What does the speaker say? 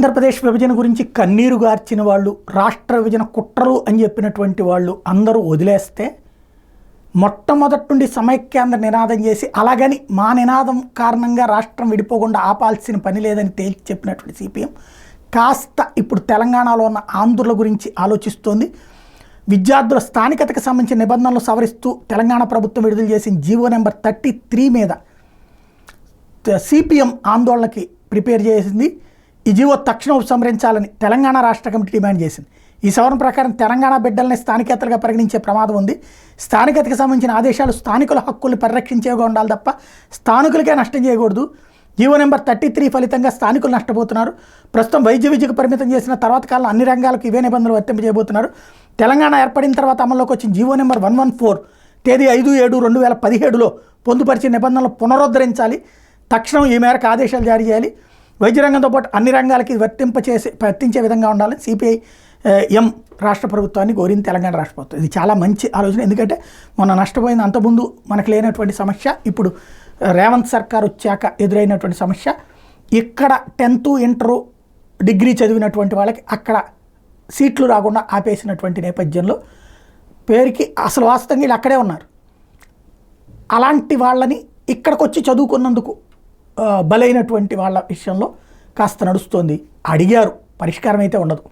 ఆంధ్రప్రదేశ్ విభజన గురించి కన్నీరు గార్చిన వాళ్ళు, రాష్ట్ర విభజన కుట్రలు అని చెప్పినటువంటి వాళ్ళు అందరూ వదిలేస్తే, మొట్టమొదటి నుండి సమైక్యాంధ్ర నినాదం చేసి అలాగని మా నినాదం కారణంగా రాష్ట్రం విడిపోకుండా ఆపాల్సిన పని లేదని తేల్చి చెప్పినటువంటి సిపిఎం కాస్త ఇప్పుడు తెలంగాణలో ఉన్న ఆంధ్రుల గురించి ఆలోచిస్తోంది. విద్యార్థుల స్థానికతకు సంబంధించిన నిబంధనలు సవరిస్తూ తెలంగాణ ప్రభుత్వం విడుదల చేసిన జీవో నెంబర్ 33 మీద సిపిఎం ఆందోళనకి ప్రిపేర్ చేసింది. ఈ జీవో తక్షణం ఉపసంహరించాలని తెలంగాణ రాష్ట్ర కమిటీ డిమాండ్ చేసింది. ఈ సవరణ ప్రకారం తెలంగాణ బిడ్డల్ని స్థానికేతలుగా పరిగణించే ప్రమాదం ఉంది. స్థానికతకు సంబంధించిన ఆదేశాలు స్థానికుల హక్కుల్ని పరిరక్షించేగా ఉండాలి తప్ప స్థానికులకే నష్టం చేయకూడదు. జీవో నెంబర్ 33 ఫలితంగా స్థానికులు నష్టపోతున్నారు. ప్రస్తుతం వైద్య విద్యకు పరిమితం చేసిన తర్వాత కాలంలో అన్ని రంగాలకు ఇవే నిబంధనలు వర్తింపజేయబోతున్నారు. తెలంగాణ ఏర్పడిన తర్వాత అమల్లోకి వచ్చిన జీవో నెంబర్ 114 తేదీ 5/7/2017లో పొందుపరిచిన నిబంధనలు పునరుద్ధరించాలి. తక్షణం ఈ మేరకు ఆదేశాలు జారీ చేయాలి. వైద్య రంగంతో పాటు అన్ని రంగాలకి వర్తించే విధంగా ఉండాలని సిపిఐ రాష్ట్ర ప్రభుత్వాన్ని కోరింది తెలంగాణ రాష్ట్ర ప్రభుత్వం. ఇది చాలా మంచి ఆలోచన. ఎందుకంటే మొన్న నష్టపోయింది అంతకుముందు మనకు లేనటువంటి సమస్య, ఇప్పుడు రేవంత్ సర్కార్ వచ్చాక ఎదురైనటువంటి సమస్య. ఇక్కడ 10th ఇంటరు డిగ్రీ చదివినటువంటి వాళ్ళకి అక్కడ సీట్లు రాకుండా ఆపేసినటువంటి నేపథ్యంలో పేరుకి అసలు వాస్తవంగా వీళ్ళు అక్కడే ఉన్నారు. అలాంటి వాళ్ళని ఇక్కడికి వచ్చి చదువుకున్నందుకు బలైనటువంటి వాళ్ళ విషయంలో కాస్త నడుస్తోంది. అడిగారు, పరిష్కారం అయితే ఉండదు.